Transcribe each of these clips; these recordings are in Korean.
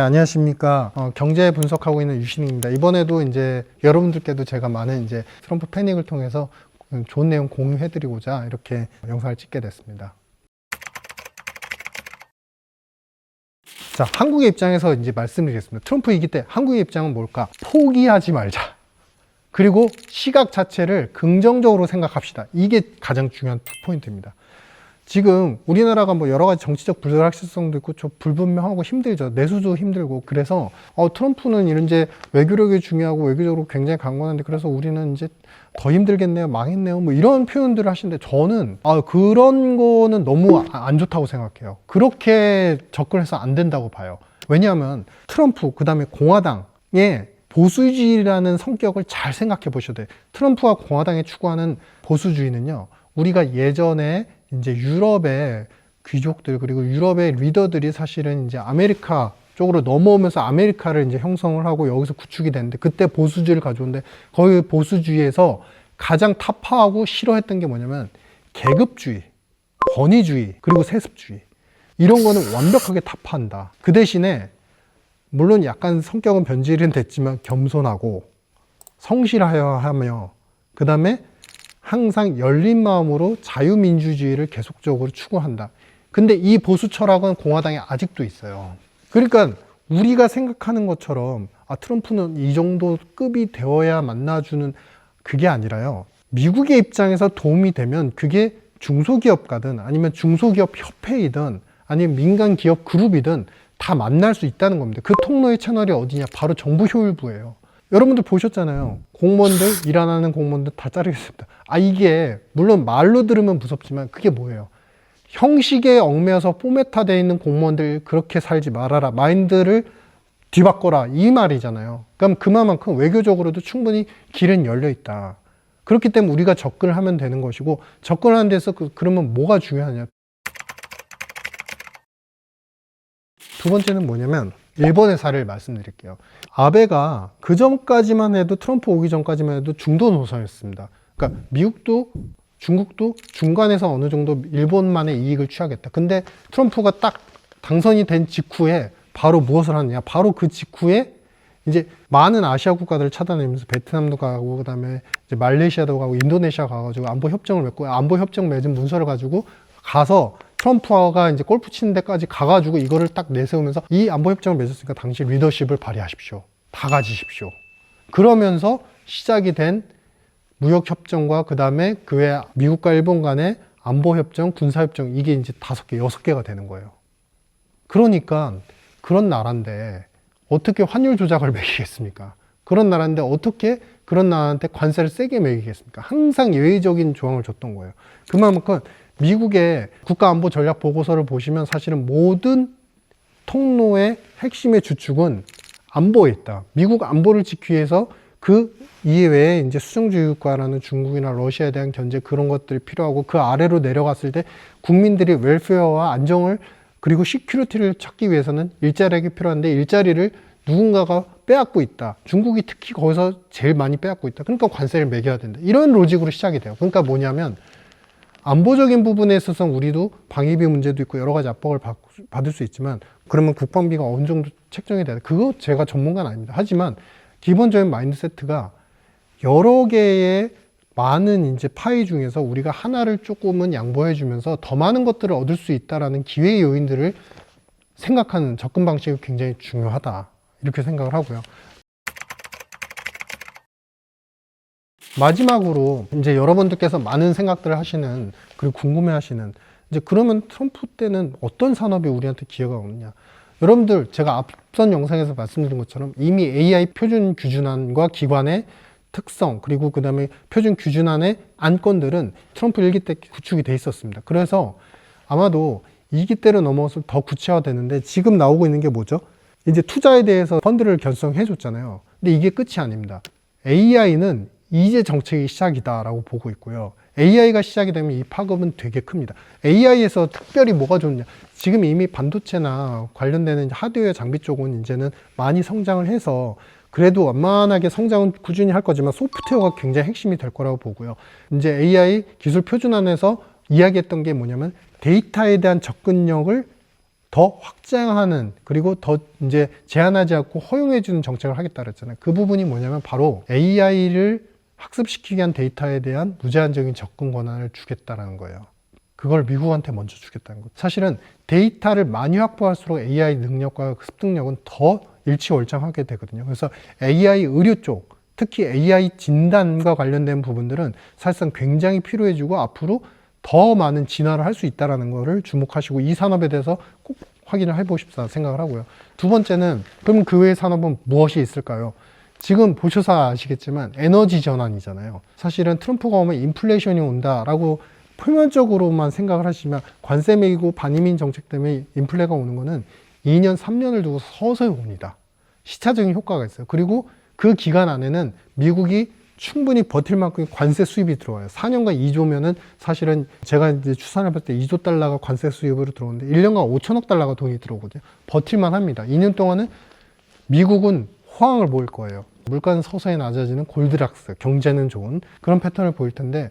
네, 안녕하십니까. 경제 분석하고 있는 유신입니다. 이번에도 이제 여러분들께도 제가 많은 이제 트럼프 패닉을 통해서 좋은 내용 공유해드리고자 이렇게 영상을 찍게 됐습니다. 자, 한국의 입장에서 이제 말씀드리겠습니다. 트럼프 이기 때 한국의 입장은 뭘까? 포기하지 말자. 그리고 시각 자체를 긍정적으로 생각합시다. 이게 가장 중요한 포인트입니다. 지금 우리나라가 뭐 여러 가지 정치적 불확실성도 있고 좀 불분명하고 힘들죠. 내수도 힘들고. 그래서 트럼프는 이제 외교력이 중요하고 외교적으로 굉장히 강건한데 그래서 우리는 이제 더 힘들겠네요, 망했네요, 뭐 이런 표현들을 하시는데 저는 그런 거는 너무 안 좋다고 생각해요. 그렇게 접근해서 안 된다고 봐요. 왜냐하면 트럼프 그다음에 공화당의 보수주의라는 성격을 잘 생각해 보셔야 돼요. 트럼프와 공화당이 추구하는 보수주의는요, 우리가 예전에 이제 유럽의 귀족들 그리고 유럽의 리더들이 사실은 이제 아메리카 쪽으로 넘어오면서 아메리카를 이제 형성을 하고 여기서 구축이 됐는데 그때 보수주의를 가져오는데 거기 보수주의에서 가장 타파하고 싫어했던 게 뭐냐면 계급주의, 권위주의 그리고 세습주의 이런 거는 완벽하게 타파한다. 그 대신에 물론 약간 성격은 변질은 됐지만 겸손하고 성실하여 하며 그 다음에 항상 열린 마음으로 자유민주주의를 계속적으로 추구한다. 근데 이 보수 철학은 공화당에 아직도 있어요. 그러니까 우리가 생각하는 것처럼 트럼프는 이 정도 급이 되어야 만나주는 그게 아니라요. 미국의 입장에서 도움이 되면 그게 중소기업가든 아니면 중소기업 협회이든 아니면 민간기업 그룹이든 다 만날 수 있다는 겁니다. 그 통로의 채널이 어디냐? 바로 정부효율부예요. 여러분들 보셨잖아요. 공무원들, 일 안 하는 공무원들 다 자르겠습니다. 이게 물론 말로 들으면 무섭지만 그게 뭐예요? 형식에 얽매여서 포맷화되어 있는 공무원들 그렇게 살지 말아라. 마인드를 뒤바꿔라. 이 말이잖아요. 그럼 그만큼 외교적으로도 충분히 길은 열려 있다. 그렇기 때문에 우리가 접근을 하면 되는 것이고 접근하는 데서 그러면 뭐가 중요하냐? 두 번째는 뭐냐면 일본의 사례를 말씀드릴게요. 아베가 그 전까지만 해도 트럼프 오기 전까지만 해도 중도 노선이었습니다. 그러니까 미국도 중국도 중간에서 어느 정도 일본만의 이익을 취하겠다. 근데 트럼프가 딱 당선이 된 직후에 바로 무엇을 하느냐? 바로 그 직후에 이제 많은 아시아 국가들을 차단하면서 베트남도 가고 그다음에 이제 말레이시아도 가고 인도네시아 가가지고 안보 협정을 맺고 안보 협정 맺은 문서를 가지고 가서 트럼프가 이제 골프 치는 데까지 가가지고 이거를 딱 내세우면서 이 안보 협정을 맺었으니까 당신 리더십을 발휘하십시오. 다 가지십시오. 그러면서 시작이 된 무역 협정과 그 다음에 그 외 미국과 일본 간의 안보 협정, 군사 협정 이게 이제 5개, 6개가 되는 거예요. 그러니까 그런 나라인데 어떻게 환율 조작을 매기겠습니까? 그런 나라인데 어떻게 그런 나라한테 관세를 세게 매기겠습니까? 항상 예외적인 조항을 줬던 거예요. 그만큼 미국의 국가안보 전략 보고서를 보시면 사실은 모든 통로의 핵심의 주축은 안보에 있다. 미국 안보를 지키기 위해서 그 이외에 이제 수정주의 국가라는 중국이나 러시아에 대한 견제 그런 것들이 필요하고 그 아래로 내려갔을 때 국민들이 웰페어와 안정을 그리고 시큐리티를 찾기 위해서는 일자리가 필요한데 일자리를 누군가가 빼앗고 있다. 중국이 특히 거기서 제일 많이 빼앗고 있다. 그러니까 관세를 매겨야 된다. 이런 로직으로 시작이 돼요. 그러니까 뭐냐면 안보적인 부분에 있어서 우리도 방위비 문제도 있고 여러 가지 압박을 받을 수 있지만 그러면 국방비가 어느 정도 책정이 돼야 돼. 그거 제가 전문가는 아닙니다. 하지만 기본적인 마인드세트가 여러 개의 많은 이제 파이 중에서 우리가 하나를 조금은 양보해 주면서 더 많은 것들을 얻을 수 있다라는 기회의 요인들을 생각하는 접근 방식이 굉장히 중요하다. 이렇게 생각을 하고요. 마지막으로 이제 여러분들께서 많은 생각들을 하시는 그리고 궁금해 하시는 이제 그러면 트럼프 때는 어떤 산업이 우리한테 기회가 오느냐. 여러분들 제가 앞선 영상에서 말씀드린 것처럼 이미 AI 표준 규준안과 기관의 특성 그리고 그 다음에 표준 규준안의 안건들은 트럼프 1기 때 구축이 돼 있었습니다. 그래서 아마도 2기 때로 넘어서 더 구체화되는데 지금 나오고 있는 게 뭐죠? 이제 투자에 대해서 펀드를 결성해 줬잖아요. 근데 이게 끝이 아닙니다. AI는 이제 정책이 시작이다라고 보고 있고요. AI가 시작이 되면 이 파급은 되게 큽니다. AI에서 특별히 뭐가 좋냐? 지금 이미 반도체나 관련되는 하드웨어 장비 쪽은 이제는 많이 성장을 해서 그래도 완만하게 성장은 꾸준히 할 거지만 소프트웨어가 굉장히 핵심이 될 거라고 보고요. 이제 AI 기술 표준안에서 이야기했던 게 뭐냐면 데이터에 대한 접근력을 더 확장하는, 그리고 더 이제 제한하지 않고 허용해주는 정책을 하겠다 그랬잖아요. 그 부분이 뭐냐면 바로 AI를 학습시키기 위한 데이터에 대한 무제한적인 접근 권한을 주겠다라는 거예요. 그걸 미국한테 먼저 주겠다는 거죠. 사실은 데이터를 많이 확보할수록 AI 능력과 습득력은 더 일치월장하게 되거든요. 그래서 AI 의료 쪽, 특히 AI 진단과 관련된 부분들은 사실상 굉장히 필요해지고 앞으로 더 많은 진화를 할 수 있다는 것을 주목하시고 이 산업에 대해서 꼭 확인을 해보고 싶다 생각을 하고요. 두 번째는 그럼 그 외의 산업은 무엇이 있을까요? 지금 보셔서 아시겠지만 에너지 전환이잖아요. 사실은 트럼프가 오면 인플레이션이 온다라고 표면적으로만 생각을 하시면 관세 매기고 반이민 정책 때문에 인플레가 오는 거는 2년, 3년을 두고 서서히 옵니다. 시차적인 효과가 있어요. 그리고 그 기간 안에는 미국이 충분히 버틸 만큼의 관세 수입이 들어와요. 4년간 2조면은 사실은 제가 이제 추산해 봤을 때 2조 달러가 관세 수입으로 들어오는데 1년간 5천억 달러가 돈이 들어오거든요. 버틸만 합니다. 2년 동안은 미국은 호황을 보일 거예요. 물가는 서서히 낮아지는 골드락스, 경제는 좋은 그런 패턴을 보일 텐데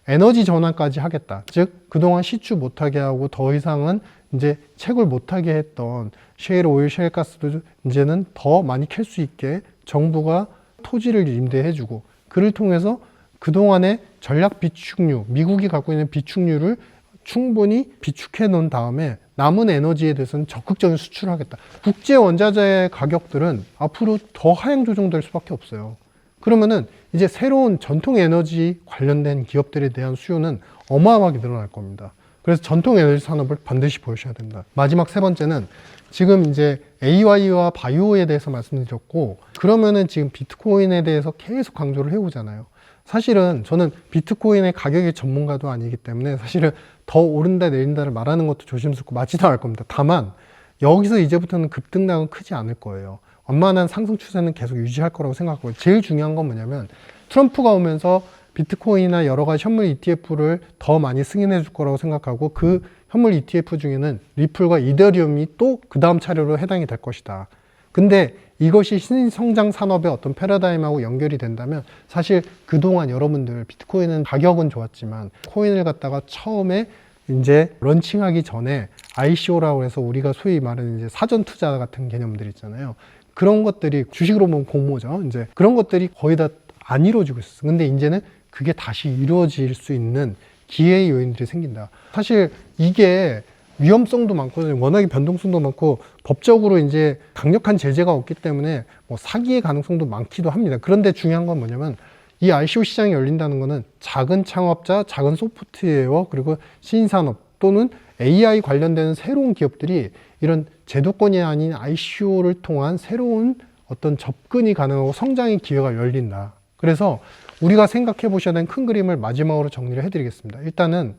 에너지 전환까지 하겠다. 즉 그동안 시추 못하게 하고 더 이상은 이제 채굴 못하게 했던 셰일 오일, 셰일 가스도 이제는 더 많이 캘 수 있게 정부가 토지를 임대해주고 그를 통해서 그동안의 전략 비축류, 미국이 갖고 있는 비축류를 충분히 비축해 놓은 다음에 남은 에너지에 대해서는 적극적인 수출을 하겠다. 국제 원자재 가격들은 앞으로 더 하향 조정될 수밖에 없어요. 그러면은 이제 새로운 전통 에너지 관련된 기업들에 대한 수요는 어마어마하게 늘어날 겁니다. 그래서 전통 에너지 산업을 반드시 보셔야 된다. 마지막 세 번째는 지금 이제 AI와 바이오에 대해서 말씀드렸고 그러면은 지금 비트코인에 대해서 계속 강조를 해오잖아요. 사실은 저는 비트코인의 가격의 전문가도 아니기 때문에 사실은 더 오른다 내린다를 말하는 것도 조심스럽고 맞지도 않을 겁니다. 다만 여기서 이제부터는 급등락은 크지 않을 거예요. 완만한 상승 추세는 계속 유지할 거라고 생각하고 제일 중요한 건 뭐냐면 트럼프가 오면서 비트코인이나 여러 가지 현물 ETF를 더 많이 승인해 줄 거라고 생각하고 그 현물 ETF 중에는 리플과 이더리움이 또 그 다음 차례로 해당이 될 것이다. 근데 이것이 신성장 산업의 어떤 패러다임하고 연결이 된다면 사실 그동안 여러분들 비트코인은 가격은 좋았지만 코인을 갖다가 처음에 이제 런칭하기 전에 ICO라고 해서 우리가 소위 말하는 이제 사전 투자 같은 개념들 있잖아요. 그런 것들이 주식으로 보면 공모죠. 이제 그런 것들이 거의 다 안 이루어지고 있었어요. 근데 이제는 그게 다시 이루어질 수 있는 기회의 요인들이 생긴다. 사실 이게 위험성도 많거든요. 워낙에 변동성도 많고 법적으로 이제 강력한 제재가 없기 때문에 뭐 사기의 가능성도 많기도 합니다. 그런데 중요한 건 뭐냐면 이 ICO 시장이 열린다는 거는 작은 창업자, 작은 소프트웨어, 그리고 신산업 또는 AI 관련되는 새로운 기업들이 이런 제도권이 아닌 ICO를 통한 새로운 어떤 접근이 가능하고 성장의 기회가 열린다. 그래서 우리가 생각해 보셔야 되는 큰 그림을 마지막으로 정리를 해드리겠습니다. 일단은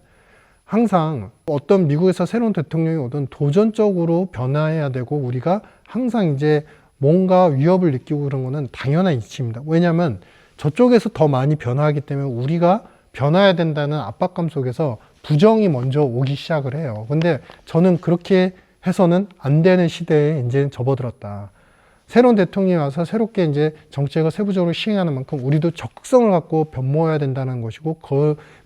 항상 어떤 미국에서 새로운 대통령이 오든 도전적으로 변화해야 되고 우리가 항상 이제 뭔가 위협을 느끼고 그런 거는 당연한 이치입니다. 왜냐하면 저쪽에서 더 많이 변화하기 때문에 우리가 변화해야 된다는 압박감 속에서 부정이 먼저 오기 시작을 해요. 근데 저는 그렇게 해서는 안 되는 시대에 이제 접어들었다. 새로운 대통령이 와서 새롭게 이제 정책을 세부적으로 시행하는 만큼 우리도 적극성을 갖고 변모해야 된다는 것이고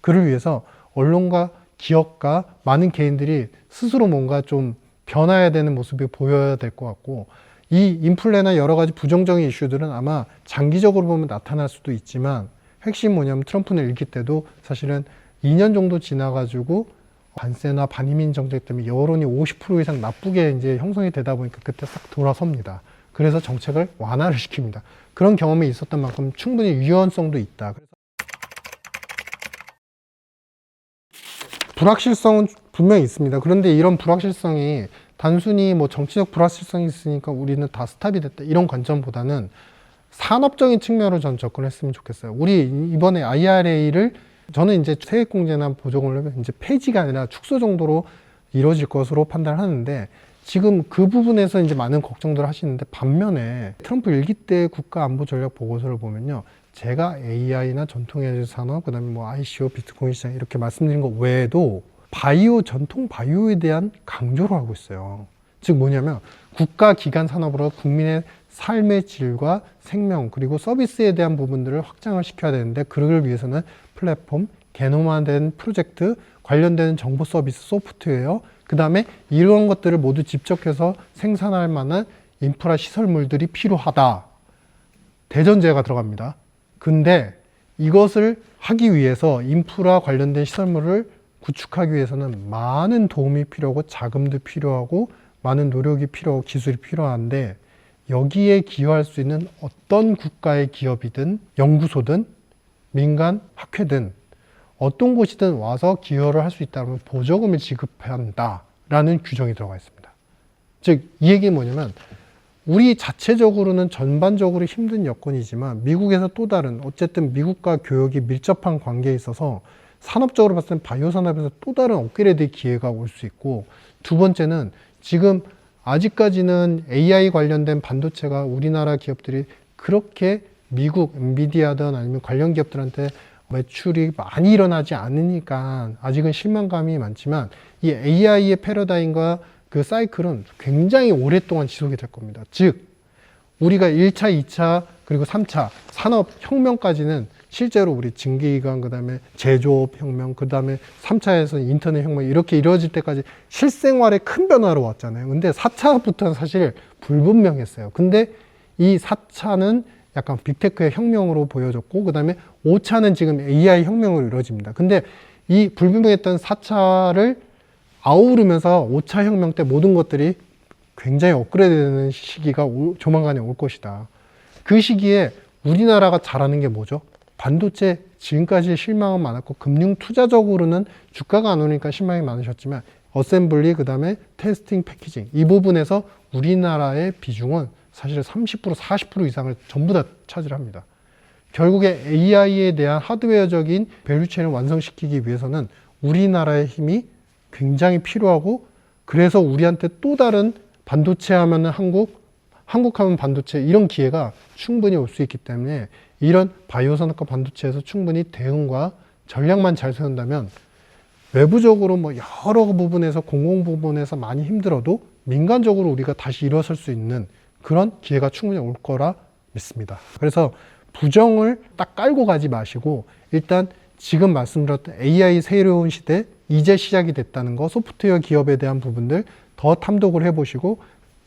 그를 위해서 언론과 기업과 많은 개인들이 스스로 뭔가 좀 변화해야 되는 모습이 보여야 될 것 같고 이 인플레나 여러 가지 부정적인 이슈들은 아마 장기적으로 보면 나타날 수도 있지만 핵심 뭐냐면 트럼프는 일기 때도 사실은 2년 정도 지나가지고 관세나 반이민 정책 때문에 여론이 50% 이상 나쁘게 이제 형성이 되다 보니까 그때 싹 돌아섭니다. 그래서 정책을 완화를 시킵니다. 그런 경험이 있었던 만큼 충분히 유연성도 있다. 그래서 불확실성은 분명히 있습니다. 그런데 이런 불확실성이 단순히 뭐 정치적 불확실성이 있으니까 우리는 다 스탑이 됐다 이런 관점보다는 산업적인 측면으로 전 접근했으면 좋겠어요. 우리 이번에 IRA를 저는 이제 세액공제나 보조금을 하면 이제 폐지가 아니라 축소 정도로 이루어질 것으로 판단하는데 지금 그 부분에서 이제 많은 걱정들을 하시는데 반면에 트럼프 일기 때 국가안보전략 보고서를 보면요. 제가 AI나 전통에너지 산업, 그 다음에 뭐 ICO, 비트코인 시장 이렇게 말씀드린 것 외에도 바이오, 전통 바이오에 대한 강조를 하고 있어요. 즉 뭐냐면 국가 기관 산업으로 국민의 삶의 질과 생명 그리고 서비스에 대한 부분들을 확장을 시켜야 되는데 그를 위해서는 플랫폼, 개념화된 프로젝트, 관련된 정보 서비스, 소프트웨어 그 다음에 이런 것들을 모두 집적해서 생산할 만한 인프라 시설물들이 필요하다. 대전제가 들어갑니다. 근데 이것을 하기 위해서 인프라 관련된 시설물을 구축하기 위해서는 많은 도움이 필요하고 자금도 필요하고 많은 노력이 필요하고 기술이 필요한데 여기에 기여할 수 있는 어떤 국가의 기업이든 연구소든 민간 학회든 어떤 곳이든 와서 기여를 할 수 있다면 보조금을 지급한다라는 규정이 들어가 있습니다. 즉, 이 얘기는 뭐냐면 우리 자체적으로는 전반적으로 힘든 여건이지만 미국에서 또 다른 어쨌든 미국과 교역이 밀접한 관계에 있어서 산업적으로 봤을 때 바이오 산업에서 또 다른 업그레이드의 기회가 올 수 있고 두 번째는 지금 아직까지는 AI 관련된 반도체가 우리나라 기업들이 그렇게 미국 엔비디아든 아니면 관련 기업들한테 매출이 많이 일어나지 않으니까 아직은 실망감이 많지만 이 AI의 패러다임과 그 사이클은 굉장히 오랫동안 지속이 될 겁니다. 즉 우리가 1차, 2차 그리고 3차 산업혁명까지는 실제로 우리 증기기관 그 다음에 제조업 혁명 그 다음에 3차에서 인터넷 혁명 이렇게 이루어질 때까지 실생활에 큰 변화로 왔잖아요. 근데 4차부터는 사실 불분명했어요. 근데 이 4차는 약간 빅테크의 혁명으로 보여졌고 그 다음에 5차는 지금 AI 혁명으로 이루어집니다. 근데 이 불분명했던 4차를 아우르면서 5차 혁명 때 모든 것들이 굉장히 업그레이드되는 시기가 조만간에 올 것이다. 그 시기에 우리나라가 잘하는 게 뭐죠? 반도체 지금까지 실망은 많았고 금융 투자적으로는 주가가 안 오르니까 실망이 많으셨지만 어셈블리 그 다음에 테스팅 패키징 이 부분에서 우리나라의 비중은 사실 30% 40% 이상을 전부 다 차지합니다. 결국에 AI에 대한 하드웨어적인 밸류체인을 완성시키기 위해서는 우리나라의 힘이 굉장히 필요하고 그래서 우리한테 또 다른 반도체 하면은 한국 하면 반도체 이런 기회가 충분히 올 수 있기 때문에 이런 바이오 산업과 반도체에서 충분히 대응과 전략만 잘 세운다면 외부적으로 뭐 여러 부분에서 공공 부분에서 많이 힘들어도 민간적으로 우리가 다시 일어설 수 있는 그런 기회가 충분히 올 거라 믿습니다. 그래서 부정을 딱 깔고 가지 마시고 일단 지금 말씀드렸던 AI 새로운 시대 이제 시작이 됐다는 거 소프트웨어 기업에 대한 부분들 더 탐독을 해보시고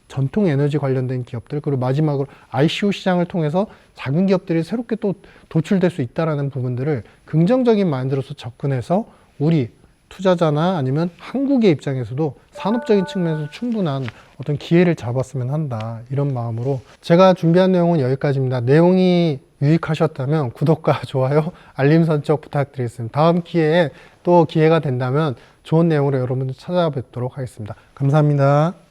전통 에너지 관련된 기업들 그리고 마지막으로 ICO 시장을 통해서 작은 기업들이 새롭게 또 도출될 수 있다는 부분들을 긍정적인 마인드로서 접근해서 우리 투자자나 아니면 한국의 입장에서도 산업적인 측면에서 충분한 어떤 기회를 잡았으면 한다 이런 마음으로 제가 준비한 내용은 여기까지입니다. 내용이 유익하셨다면 구독과 좋아요 알림 설정 부탁드리겠습니다. 다음 기회에 또 기회가 된다면 좋은 내용으로 여러분들 찾아뵙도록 하겠습니다. 감사합니다.